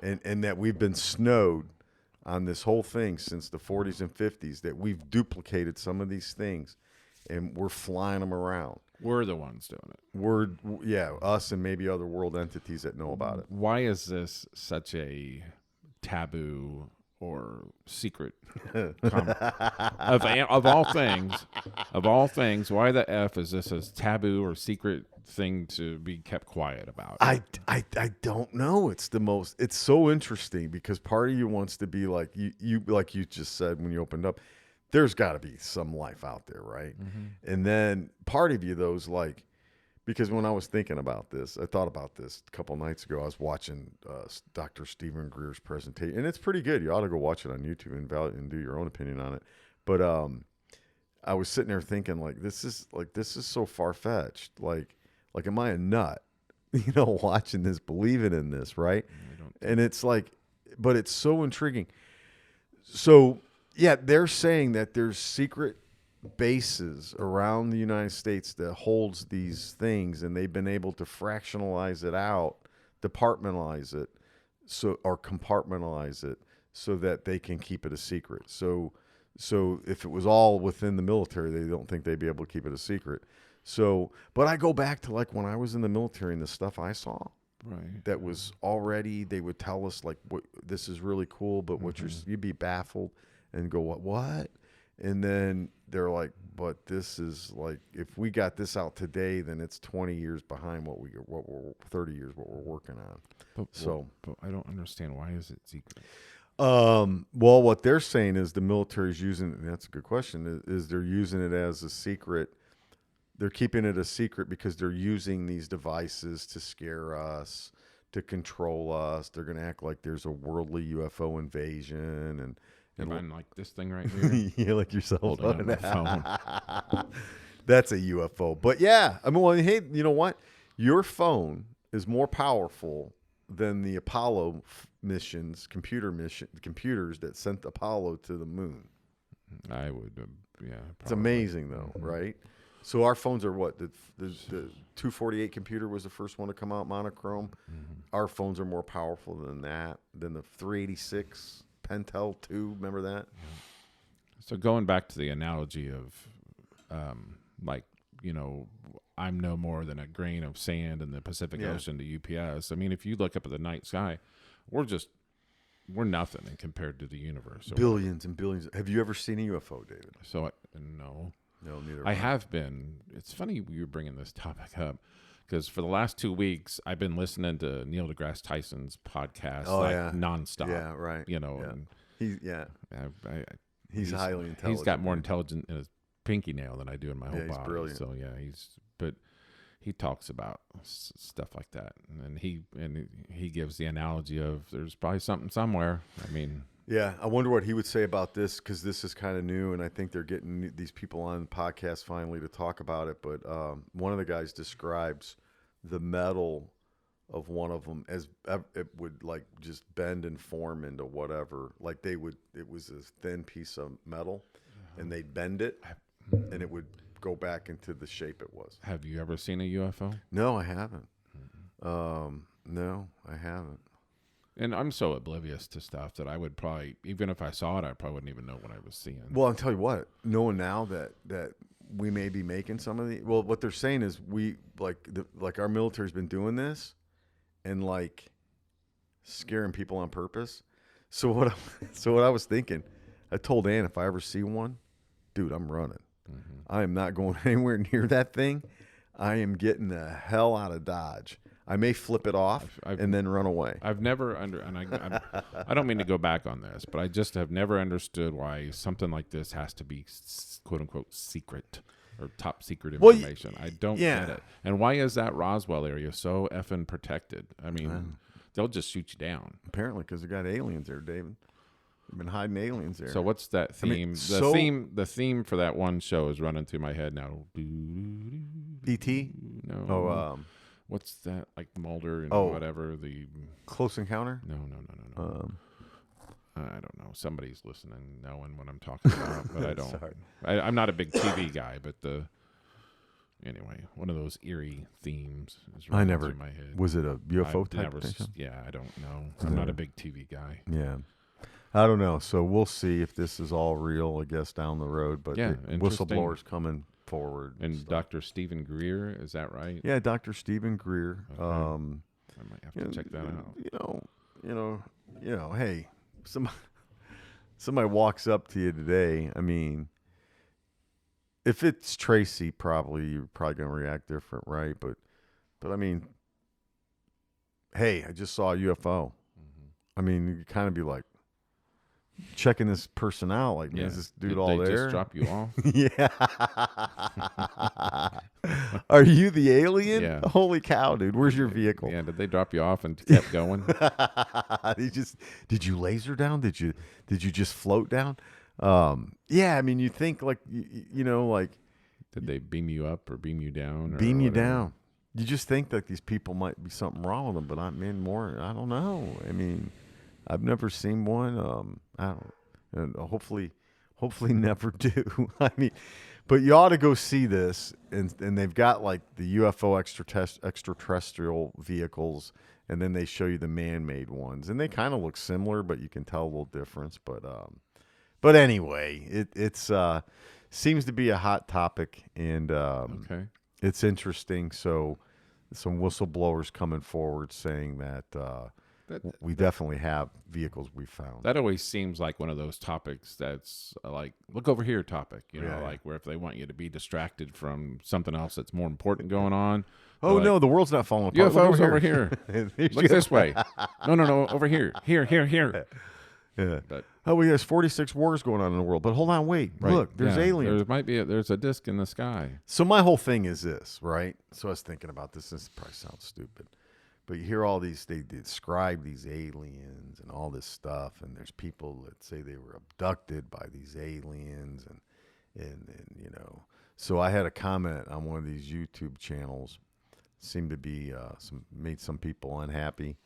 And that we've been snowed on this whole thing since the 40s and 50s, that we've duplicated some of these things and we're flying them around. We're the ones doing it. Us and maybe other world entities that know about it. Why is this such a taboo or secret of all things, why the F is this a taboo or secret thing to be kept quiet about? I don't know. It's so interesting because part of you wants to be like you like you just said when you opened up, there's got to be some life out there, right? And then part of you though is like, because when I was thinking about this, I thought about this a couple nights ago. I was watching Dr. Stephen Greer's presentation, and it's pretty good. You ought to go watch it on YouTube and do your own opinion on it. But I was sitting there thinking, like, this is so far fetched. Like, am I a nut? You know, watching this, believing in this, right? And it's like, but it's so intriguing. So yeah, they're saying that there's secret bases around the United States that holds these things, and they've been able to fractionalize it out, departmentalize it, or compartmentalize it so that they can keep it a secret. So if it was all within the military, they don't think they'd be able to keep it a secret. So, but I go back to like when I was in the military and the stuff I saw. Right. That was already, they would tell us like, this is really cool, but you'd be baffled and go, what? And then they're like, but this is like, if we got this out today, then it's 20 years behind what we're 30 years what we're working on. But I don't understand, why is it secret? Well, what they're saying is the military's using, and that's a good question, is they're using it as a secret. They're keeping it a secret because they're using these devices to scare us, to control us. They're going to act like there's a worldly UFO invasion. And I'm like this thing right here. yeah, like your cell Holding phone. up my phone. That's a UFO. But yeah, I mean, well, hey, you know what? Your phone is more powerful than the Apollo missions, computers that sent Apollo to the moon. I would, yeah. Probably. It's amazing, though, right? So our phones are what? The 248 computer was the first one to come out, monochrome. Our phones are more powerful than that, than the 386 Pentel 2. Remember that? So going back to the analogy of, like, you know, I'm no more than a grain of sand in the Pacific Ocean to UPS. I mean, if you look up at the night sky, we're nothing compared to the universe. Billions and billions. Have you ever seen a UFO, David? So no. No, neither. I have been. It's funny you're bringing this topic up because for the last 2 weeks I've been listening to Neil deGrasse Tyson's podcast nonstop. Yeah, right. You know, and he's highly intelligent. He's got more intelligence in his pinky nail than I do in my whole body. He's brilliant. So but he talks about stuff like that, and he gives the analogy of there's probably something somewhere. I mean. Yeah, I wonder what he would say about this because this is kind of new, and I think they're getting these people on the podcast finally to talk about it. But one of the guys describes the metal of one of them as it would like just bend and form into whatever. Like it was a thin piece of metal, and they'd bend it, and it would go back into the shape it was. Have you ever seen a UFO? No, I haven't. No, I haven't. And I'm so oblivious to stuff that I would probably, even if I saw it, I probably wouldn't even know what I was seeing. Well, I'll tell you what, knowing now that we may be making some of the, well, what they're saying is we, like our military's been doing this and like scaring people on purpose. So what I was thinking, I told Ann, if I ever see one, dude, I'm running. I am not going anywhere near that thing. I am getting the hell out of Dodge. I may flip it off and then run away. I've never and I don't mean to go back on this, but I just have never understood why something like this has to be quote unquote secret or top secret information. I don't get it. And why is that Roswell area so effing protected? I mean, they'll just shoot you down. Apparently, because they got aliens there, David. They've been hiding aliens there. So what's that theme? The theme for that one show is running through my head now. E.T.? No. What's that, like Mulder and whatever, the Close Encounter? No. I don't know. Somebody's listening, knowing what I'm talking about, but I don't. Sorry. I'm not a big TV guy, but anyway, one of those eerie themes is running through my head. Was it a UFO type thing? Yeah, I don't know. I'm not a big TV guy. Yeah. I don't know. So we'll see if this is all real, I guess, down the road. But the whistleblowers coming forward. And Dr. Stephen Greer, is that right? Yeah, Dr. Stephen Greer. Okay. I might have to check that out. You know, hey, somebody walks up to you today. I mean, if it's Tracy, you're probably going to react different, right? But I mean, hey, I just saw a UFO. I mean, you kind of be like, checking this person out, like, is this dude all there? Did they just drop you off? Yeah. Are you the alien? Yeah. Holy cow, dude! Where's your vehicle? Yeah. Did they drop you off and kept going? Did you laser down? Did you just float down? Yeah. I mean, you think like you know, like, did they beam you up or beam you down? Or beam you whatever? down. You just think that these people might be something wrong with them, but I don't know. I mean, I've never seen one. I don't, and hopefully never do. I mean, but you ought to go see this, and they've got like the UFO extraterrestrial vehicles, and then they show you the man-made ones, and they kind of look similar, but you can tell a little difference. But anyway, it's seems to be a hot topic, and it's interesting. So some whistleblowers coming forward saying that we definitely have vehicles we found. That always seems like one of those topics that's like, look over here topic, Yeah. like where if they want you to be distracted from something else that's more important going on. Oh, like, no, the world's not falling apart. UFOs Look over here. Look this way. No, over here. Here. Yeah. But, There's 46 wars going on in the world. But hold on, wait. right, Look, there's aliens. There's a disc in the sky. So my whole thing is this, right? So I was thinking about this. This probably sounds stupid. But you hear all these, they describe these aliens and all this stuff. And there's people that say they were abducted by these aliens. And so I had a comment on one of these YouTube channels. Seemed to be, made some people unhappy.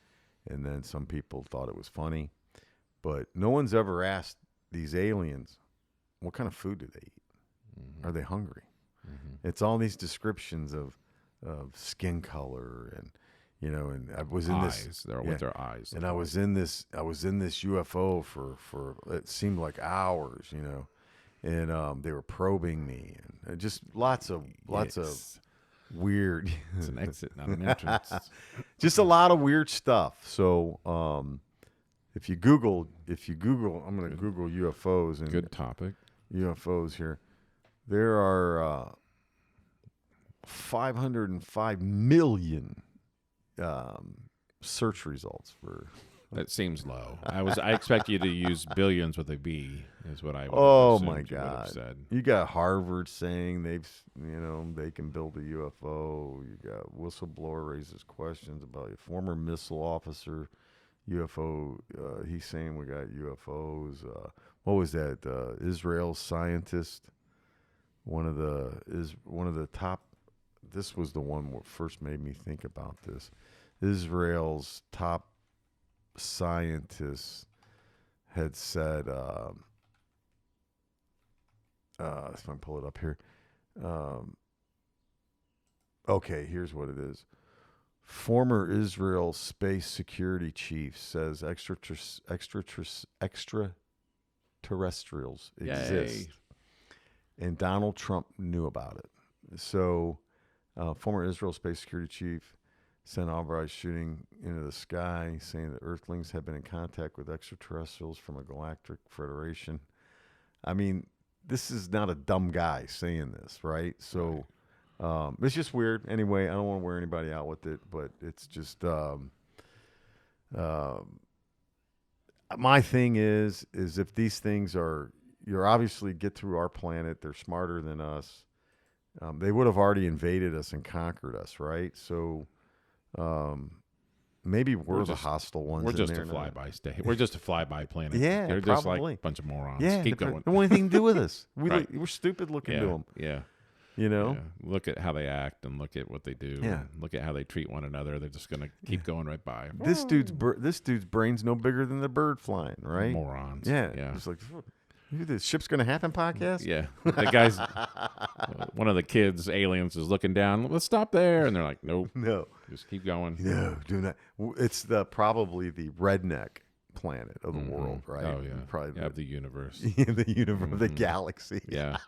And then some people thought it was funny. But no one's ever asked these aliens, what kind of food do they eat? Mm-hmm. Are they hungry? Mm-hmm. It's all these descriptions of skin color and I was in eyes. They're with their eyes. And I was in this UFO for it seemed like hours, and they were probing me and just lots of weird. It's an exit, not an entrance. Just a lot of weird stuff. So if you Google, I'm going to Google UFOs and good topic. UFOs here. There are 505 million search results for. That seems low. I expect you to use billions with a B, is what I would. Oh have my assumed you would have God! said. You got Harvard saying they can build a UFO. You got whistleblower raises questions about a former missile officer. UFO. He's saying we got UFOs. What was that? Israel scientist. One of the top. This was the one that first made me think about this. Israel's top scientists had said, if I can pull it up here. Okay, here's what it is. Former Israel space security chief says extraterrestrials exist. Yay. And Donald Trump knew about it. So, former Israel space security chief sent authorized shooting into the sky, saying that Earthlings have been in contact with extraterrestrials from a galactic federation. I mean, this is not a dumb guy saying this, right? So, it's just weird. Anyway, I don't want to wear anybody out with it, but it's just my thing is if these things you're obviously get through our planet, they're smarter than us. They would have already invaded us and conquered us, right? So maybe we're the hostile ones. We're just a flyby state. We're just a flyby planet. Yeah, they're probably. just like a bunch of morons. Yeah, keep going. They don't want anything to do with us. Right. We're stupid looking to them. Yeah. Yeah. Look at how they act and look at what they do. Yeah. And look at how they treat one another. They're just going to keep going right by. This dude's brain's no bigger than the bird flying, right? Morons. Yeah. Yeah. Just like, the Ship's Gonna Happen podcast? Yeah. The guy's, one of the kids, aliens, is looking down. Let's stop there. And they're like, nope. No. Just keep going. No, do not. It's probably the redneck planet of the world, right? Oh, yeah. Probably of the universe. the universe, the galaxy. Yeah.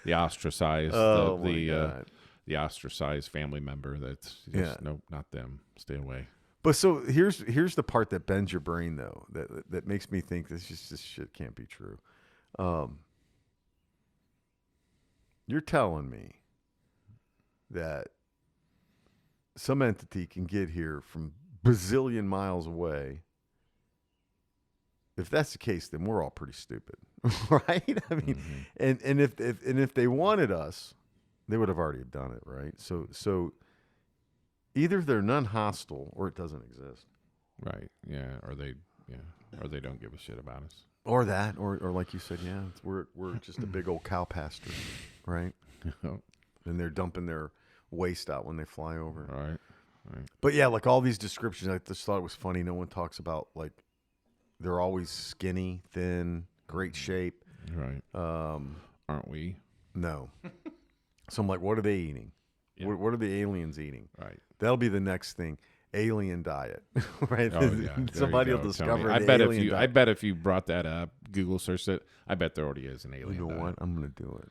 The ostracized. Oh, my God. The ostracized family member that's just, nope, not them. Stay away. But so here's the part that bends your brain, though, that makes me think this shit can't be true. You're telling me that some entity can get here from bazillion miles away. If that's the case, then we're all pretty stupid, right? I mean, and if they wanted us, they would have already done it, right? So either they're non-hostile or it doesn't exist, right? Yeah, or they don't give a shit about us, or that, or like you said, we're just a big old cow pasture, right? And they're dumping their waste out when they fly over, right? But yeah, like all these descriptions, I just thought it was funny. No one talks about like they're always skinny, thin, great shape, right? Aren't we? No. So I'm like, what are they eating? Yeah. What are the aliens eating? Right. That'll be the next thing. Alien diet, right? Oh, yeah. Somebody will discover. I bet if you brought that up, Google searched it, I bet there already is an alien. You know diet. what? I'm gonna do it.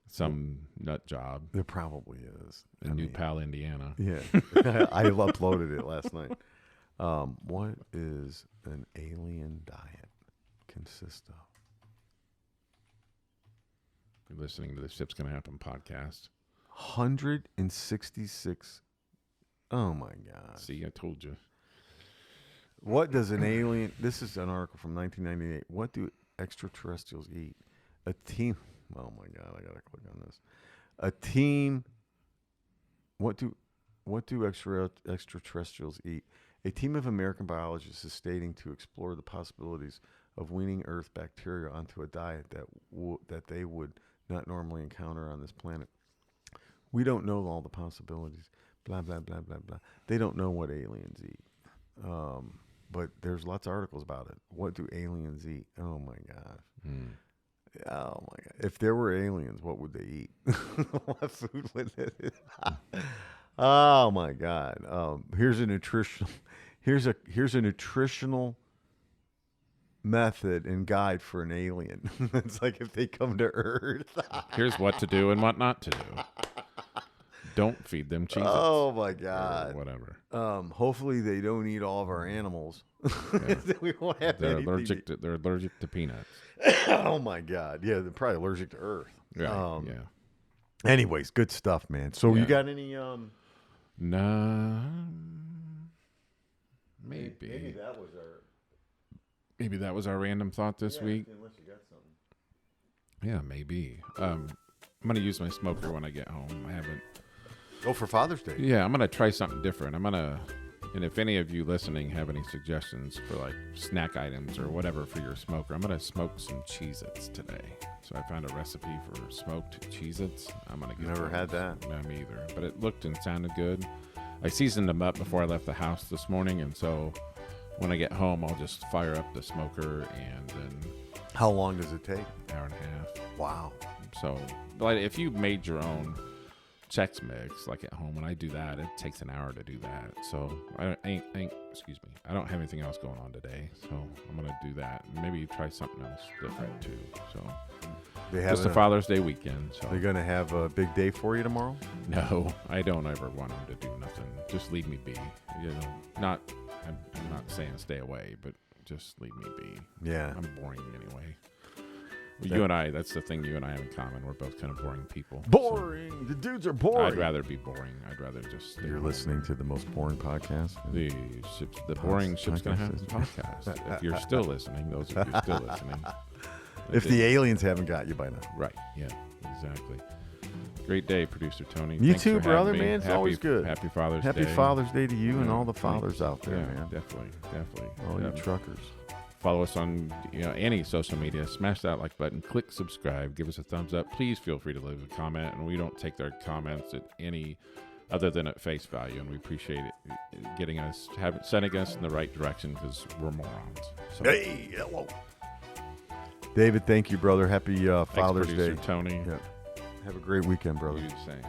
Some nut job. There probably is. In New Pal, Indiana. Yeah, I uploaded it last night. What is an alien diet consist of? You're listening to the Ship's Gonna Happen podcast. 166. Oh my God. See, I told you. What does an alien, this is an article from 1998. What do extraterrestrials eat? A team, oh my God, I gotta click on this. A team, what do extraterrestrials eat? A team of American biologists is stating to explore the possibilities of weaning Earth bacteria onto a diet that they would not normally encounter on this planet. We don't know all the possibilities. Blah, blah, blah, blah, blah. They don't know what aliens eat. But there's lots of articles about it. What do aliens eat? Oh, my God. Oh, my God. If there were aliens, what would they eat? What food would they eat? Oh, my God. Here's a nutritional method and guide for an alien. It's like if they come to Earth. Here's what to do and what not to do. Don't feed them cheese. Oh my God! Or whatever. Hopefully they don't eat all of our animals. Yeah. We won't have They're anything allergic to peanuts. Oh my God! Yeah, they're probably allergic to Earth. Yeah. Yeah. Anyways, good stuff, man. So you got any? No. Maybe. Maybe that was our random thought this week. Unless you got something. Yeah, maybe. I'm gonna use my smoker when I get home. I haven't. Go for Father's Day. Yeah, I'm gonna try something different. And if any of you listening have any suggestions for like snack items or whatever for your smoker, I'm gonna smoke some Cheez-Its today. So I found a recipe for smoked Cheez-Its. I'm gonna get. Never had that. No, me either. But it looked and sounded good. I seasoned them up before I left the house this morning, and so when I get home, I'll just fire up the smoker and then. How long does it take? Hour and a half. Wow. So, like, if you made your own Chex Mix, like at home, when I do that, it takes an hour to do that. So, I don't have anything else going on today. So, I'm going to do that. And maybe try something else different, too. So, just a Father's Day weekend. So. They're going to have a big day for you tomorrow? No, I don't ever want them to do nothing. Just leave me be. You know, I'm not saying stay away, but just leave me be. Yeah. I'm boring anyway. You and I, that's the thing you and I have in common. We're both kind of boring people. Boring. So the dudes are boring. I'd rather be boring. I'd rather just. You're listening to the most boring podcast. The boring Ship's Gonna Happen podcast. If you're still listening, those of you still listening. If the aliens haven't got you by now. Right. Yeah. Exactly. Great day, Producer Tony. You Thanks too, for brother, having me. man. It's always good. Happy Father's Day. Happy Father's Day to you and all the fathers out there, yeah, man. Definitely. All you truckers. Follow us on any social media. Smash that like button. Click subscribe. Give us a thumbs up. Please feel free to leave a comment. And we don't take their comments at any other than at face value. And we appreciate it sending us in the right direction because we're morons. So. Hey, hello. David, thank you, brother. Happy Father's Thanks, Producer Day. Tony. Yeah. Have a great weekend, brother. You do the same.